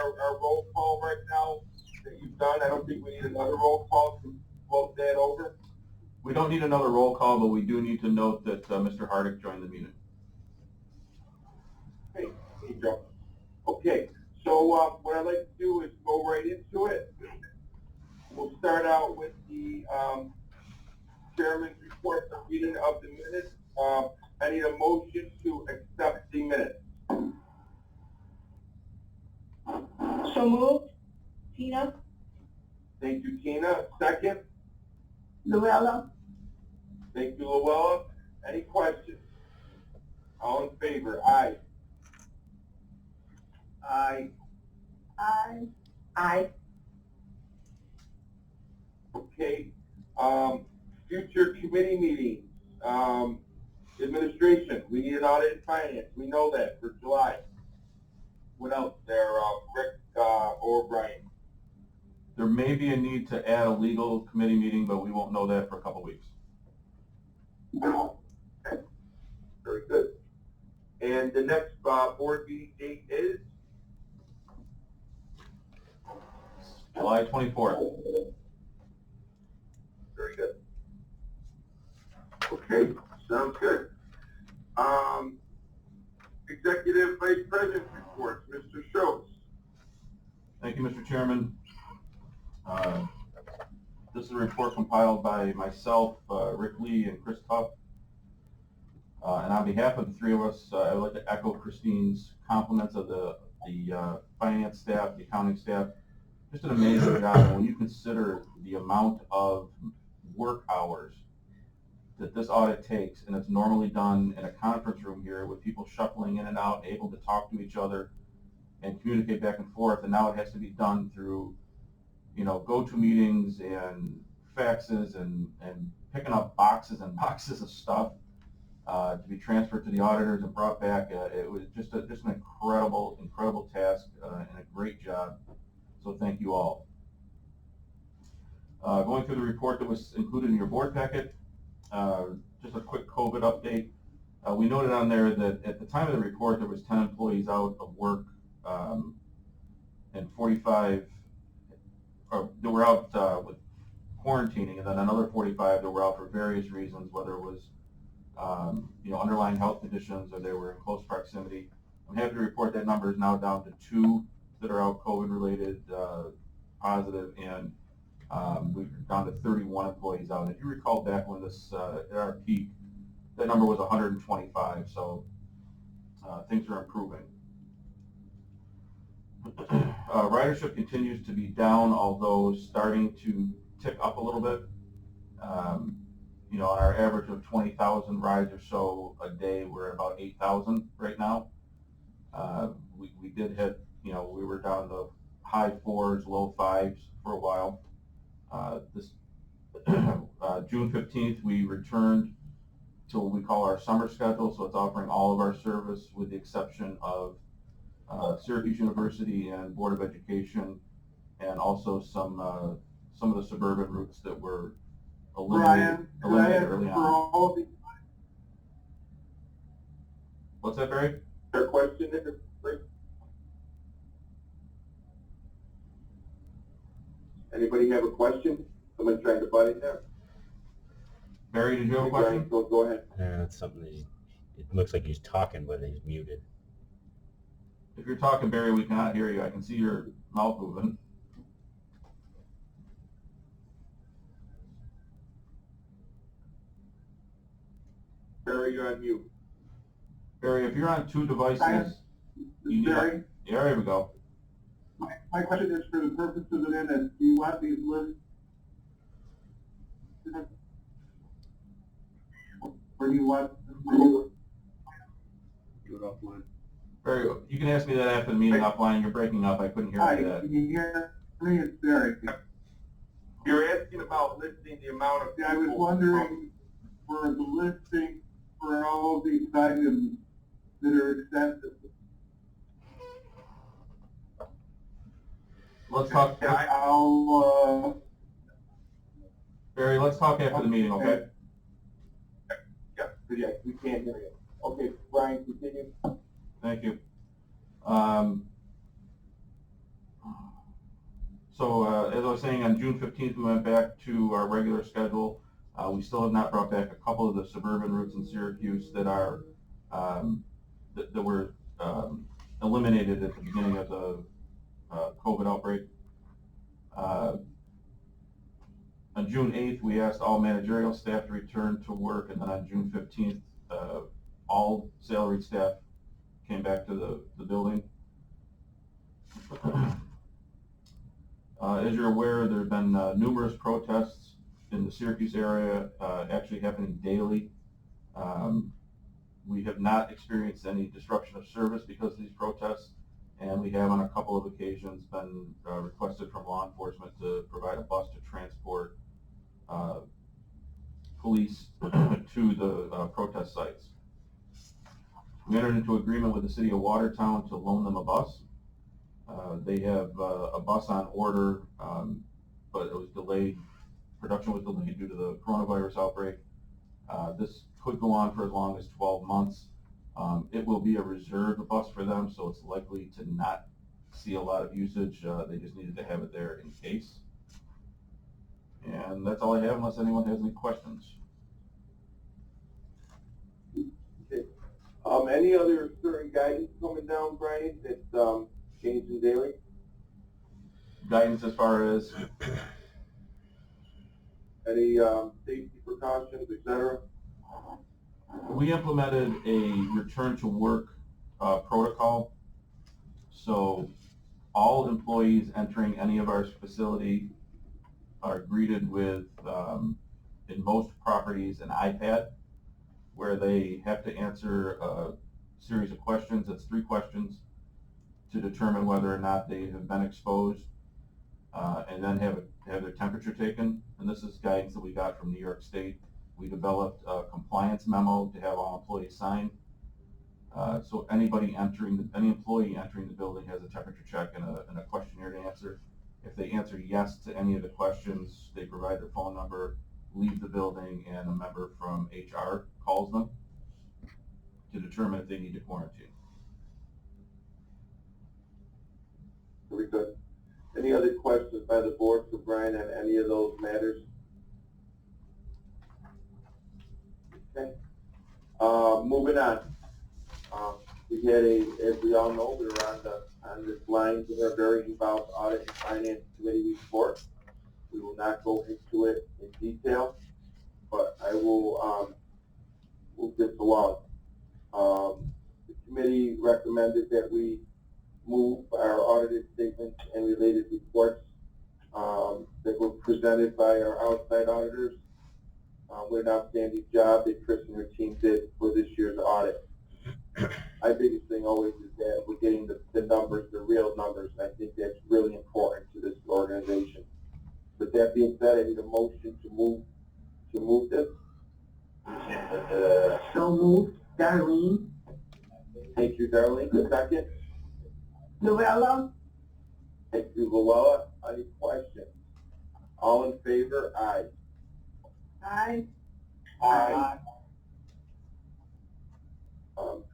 our roll call right now that you've done? I don't think we need another roll call to vote that over. We don't need another roll call, but we do need to note that Mr. Hardick joined the meeting. Hey, Joe. Okay, so what I'd like to do is go right into it. We'll start out with the chairman's report, the reading of the minutes. I need a motion to accept the minutes. So moved. Tina? Thank you, Tina. Second? Luella? Thank you, Luella. Any questions? All in favor? Aye. Aye. Aye. Aye. Okay. Future committee meetings. Administration. We need an audit and finance. We know that for July. What else there, Rick or Brian? There may be a need to add a legal committee meeting, but we won't know that for a couple weeks. Okay. Very good. And the next board meeting date is? July 24th. Very good. Okay, sounds good. Executive Vice President reports, Mr. Schultz. Thank you, Mr. Chairman. This is a report compiled by myself, Rick Lee, and Chris Tuff. And on behalf of the three of us, I would like to echo Christine's compliments of the finance staff, the accounting staff. Just an amazing job. And when you consider the amount of work hours that this audit takes, and it's normally done in a conference room here with people shuffling in and out, able to talk to each other and communicate back and forth, and now it has to be done through, go-to meetings and faxes and picking up boxes and boxes of stuff to be transferred to the auditors and brought back. It was just an incredible task and a great job. So thank you all. Going through the report that was included in your board packet, just a quick COVID update. We noted on there that at the time of the report there was 10 employees out of work and 45 that were out with quarantining, and then another 45 that were out for various reasons, whether it was underlying health conditions or they were in close proximity. I'm happy to report that number is now down to 2 that are out COVID-related positive, and we're down to 31 employees out. And if you recall back when this, at our peak, that number was 125, so things are improving. Ridership continues to be down, although starting to tick up a little bit. On our average of 20,000 rides or so a day, we're at about 8,000 right now. We did hit, we were down to high 4s, low 5s for a while. June 15th, we returned to what we call our summer schedule, so it's offering all of our service with the exception of Syracuse University and Board of Education, and also some of the suburban routes that were eliminated early on. What's that, Barry? Their question, anybody have a question? Someone trying to butt in there? Barry, did you have a question? Go ahead. That's something that it looks like he's talking, but he's muted. If you're talking, Barry, we cannot hear you. I can see your mouth moving. Barry, you're on mute. Barry, if you're on 2 devices, Barry? Yeah, there we go. My question is for the purposes of the minutes. Do you want these lists? Or do you want do it offline? Barry, you can ask me that after the meeting offline. You're breaking up. I couldn't hear you. Can you hear me? It's Barry. You're asking about listing the amount of people. I was wondering for the listing for all of these items that are extensive. Let's talk. Barry, let's talk after the meeting, okay? Yeah, we can't hear you. Okay, Brian, continue. Thank you. So as I was saying, on June 15th, we went back to our regular schedule. We still have not brought back a couple of the suburban routes in Syracuse that are that were eliminated at the beginning of the COVID outbreak. On June 8th, we asked all managerial staff to return to work, and then on June 15th, all salaried staff came back to the building. As you're aware, there have been numerous protests in the Syracuse area, actually happening daily. We have not experienced any disruption of service because of these protests, and we have on a couple of occasions been requested from law enforcement to provide a bus to transport police to the protest sites. We entered into agreement with the city of Watertown to loan them a bus. They have a bus on order, but it was delayed. Production was delayed due to the coronavirus outbreak. This could go on for as long as 12 months. It will be a reserved bus for them, so it's likely to not see a lot of usage. They just needed to have it there in case. And that's all I have, unless anyone has any questions. Okay. Any other certain guidance coming down, Brian, that's changing daily? Guidance as far as Any safety precautions, et cetera? we implemented a return to work protocol. So all employees entering any of our facility are greeted with, in most properties, an iPad where they have to answer a series of questions. It's 3 questions to determine whether or not they have been exposed, and then have their temperature taken. And this is guidance that we got from New York State. We developed a compliance memo to have all employees sign. So any employee entering the building has a temperature check and a questionnaire to answer. If they answer yes to any of the questions, they provide their phone number, leave the building, and a member from HR calls them to determine if they need to quarantine. Very good. Any other questions by the board for Brian on any of those matters? Okay. Moving on. We had as we all know, we were on this line with our very involved audit and finance committee report. We will not go into it in detail, but I will move this along. The committee recommended that we move our audited statements and related reports that were presented by our outside auditors. What an outstanding job that Chris and her team did for this year's audit. My biggest thing always is that we're getting the numbers, the real numbers. I think that's really important to this organization. With that being said, I need a motion to move this. So moved, Darlene. Thank you, Darlene. A second. Luella? Thank you, Luella. Any questions? All in favor? Aye. Aye. Aye.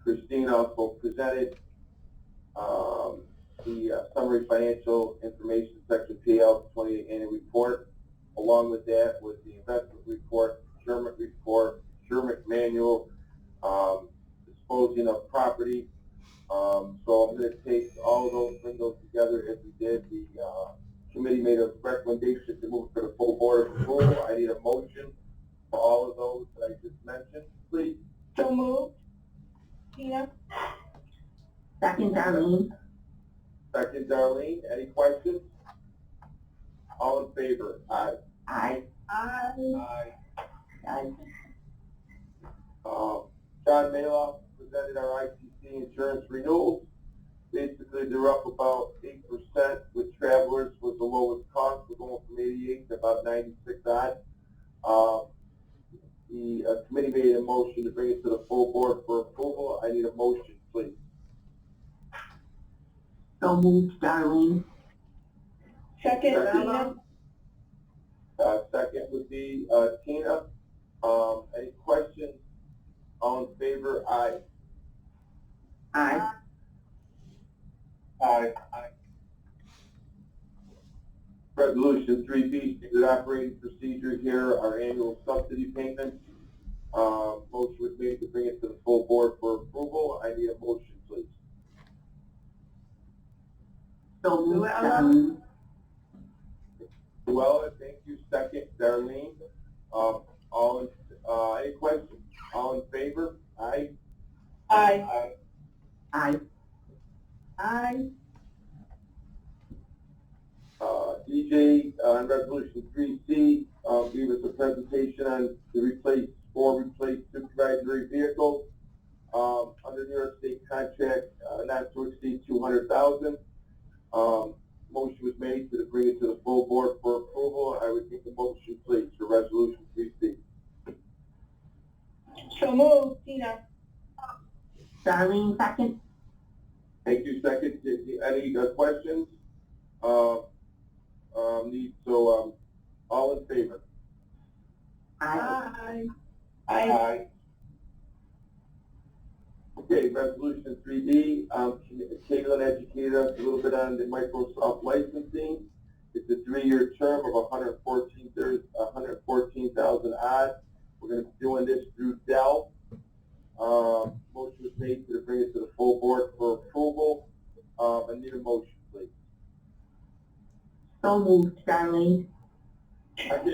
Christine also presented the summary financial information section PL 28 annual report. Along with that was the investment report, procurement manual, disposing of property. So I'm going to take all of those, bring those together as we did. The committee made a recommendation to move to the full board of approval. I need a motion for all of those that I just mentioned, please. So moved. Tina? Second, Darlene. Second, Darlene. Any questions? All in favor? Aye. Aye. Aye. Aye. John Maloff presented our ITC insurance renewals. Basically, they're up about 8%, with travelers was the lowest cost. We're going from 88 to about 96 odd. The committee made a motion to bring it to the full board for approval. I need a motion, please. So moved, Darlene. Second, Tina. Second would be Tina. Any questions? All in favor? Aye. Aye. Aye. Resolution 3B, standard operating procedure here, our annual subsidy payments. Motion was made to bring it to the full board for approval. I need a motion, please. So moved, Darlene. Well, thank you. Second, Darlene. Any questions? All in favor? Aye. Aye. Aye. Aye. DJ, on resolution 3C, gave us a presentation on the four replaced supervisory vehicles, under New York State contract, not to exceed $200,000. Motion was made to bring it to the full board for approval. I would take the motion, please, for resolution 3C. So moved, Tina. Darlene, second. Thank you. Second, any questions? All in favor? Aye. Aye. Okay, resolution 3D, Caitlin educated us a little bit on the Microsoft licensing. It's a 3-year term of 114,000 odd. We're going to be doing this through Dell. Motion was made to bring it to the full board for approval. I need a motion, please. So moved, Darlene.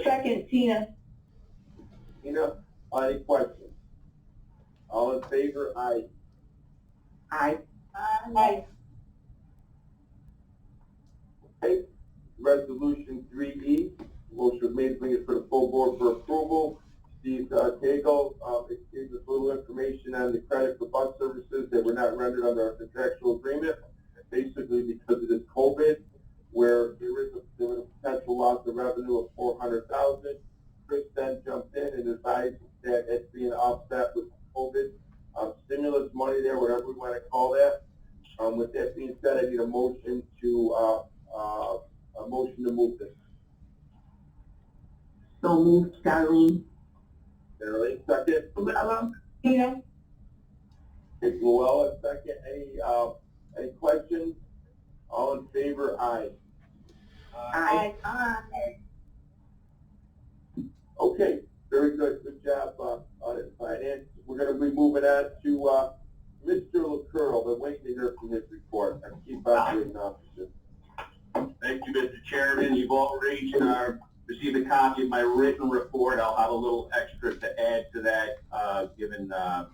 Second, Tina. Tina, any questions? All in favor? Aye. Aye. Aye. Okay, resolution 3E, motion was made to bring it for the full board for approval. Steve Cagle, it gave us a little information on the credit for bus services that were not rendered under our contractual agreement, basically because of this COVID, where there was a potential loss of revenue of $400,000. Chris then jumped in and advised that it's being offset with COVID stimulus money there, whatever we want to call that. With that being said, I need a motion to move this. So moved, Darlene. Darlene, second. Tina. Okay, Luella, second. Any questions? All in favor? Aye. Aye. Aye. Okay, very good. Good job on it, finance. We're going to be moving on to Mr. LaCurl. Been waiting to hear from his report. Our Chief Operating Officer. Thank you, Mr. Chairman. You've already received a copy of my written report. I'll have a little extra to add to that, given an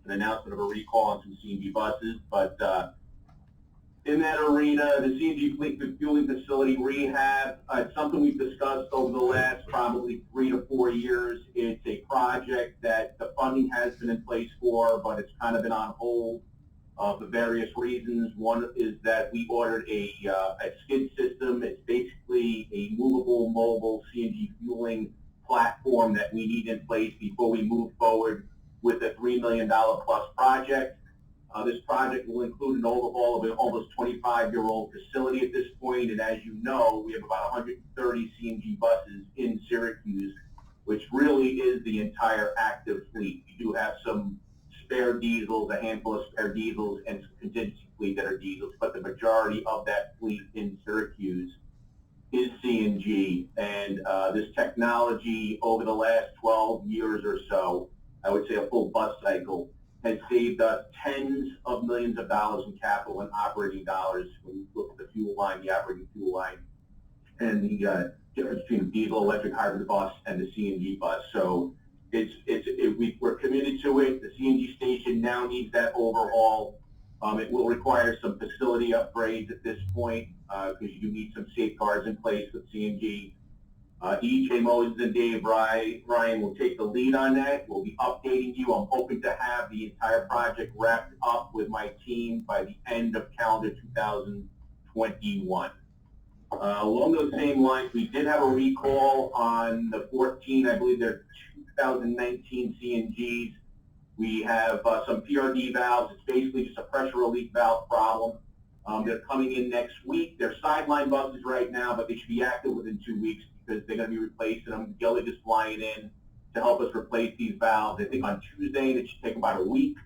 announcement of a recall on some CNG buses. But in that arena, the CNG fleet fueling facility rehab, it's something we've discussed over the last probably 3 to 4 years. It's a project that the funding has been in place for, but it's kind of been on hold for various reasons. One is that we ordered a skid system. It's basically a movable, mobile CNG fueling platform that we need in place before we move forward with a $3 million plus project. This project will include an overhaul of an almost 25-year-old facility at this point, and as you know, we have about 130 CNG buses in Syracuse, which really is the entire active fleet. We do have some spare diesels, a handful of spare diesels, and some contingency fleet that are diesels, but the majority of that fleet in Syracuse is CNG, and this technology over the last 12 years or so, I would say a full bus cycle, has saved us tens of millions of dollars in capital and operating dollars when you look at the fuel line, the operating fuel line, and the difference between the diesel, electric hybrid bus, and the CNG bus. So we're committed to it. The CNG station now needs that overhaul. It will require some facility upgrades at this point because you do need some safeguards in place with CNG. EJ Moses and Dave Ryan will take the lead on that. We'll be updating you. I'm hoping to have the entire project wrapped up with my team by the end of calendar 2021. Along those same lines, we did have a recall on the 14, I believe they're 2019 CNGs. We have some PRD valves. It's basically just a pressure relief valve problem. They're coming in next week. They're sideline buses right now, but they should be active within 2 weeks because they're going to be replacing them. Gillig is flying in to help us replace these valves. I think on Tuesday, and it should take about a week.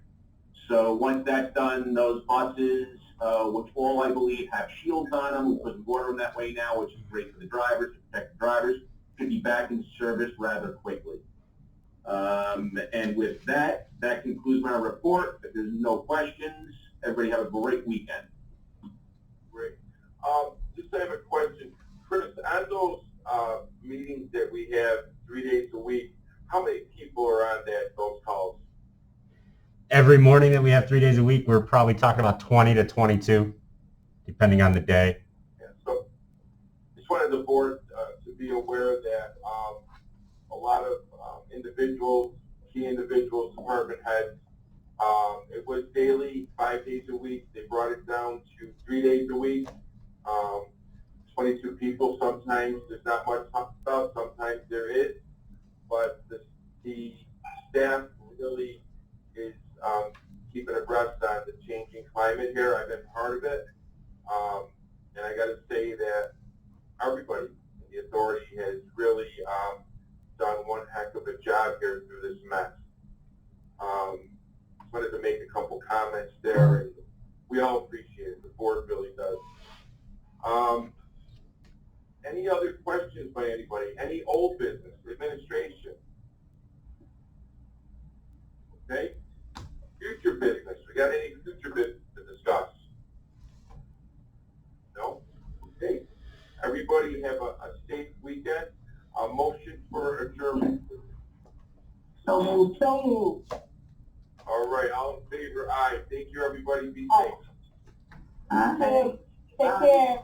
So once that's done, those buses which all I believe have shields on them. We put water them that way now, which is great for the drivers, to protect the drivers. Should be back in service rather quickly. And with that, that concludes my report. If there's no questions, everybody have a great weekend. Great. Just I have a question. Chris, on those meetings that we have 3 days a week, how many people are on those calls? Every morning that we have 3 days a week, we're probably talking about 20 to 22, depending on the day. Yeah, so just wanted the board to be aware that a lot of individuals, key individuals, department heads, it was daily, 5 days a week. They brought it down to 3 days a week. 22 people, sometimes there's not much stuff, sometimes there is, but the staff really is keeping abreast on the changing climate here. I've been part of it, and I got to say that everybody in the authority has really done one heck of a job here through this mess. Just wanted to make a couple comments there, and we all appreciate it. The board really does. Any other questions by anybody? Any old business, administration? Okay. Future business. We got any future business to discuss? No? Okay. Everybody have a safe weekend. A motion for adjournment. So moved. So moved. All right. All in favor? Aye. Thank you, everybody. Be Aye. safe. Take care.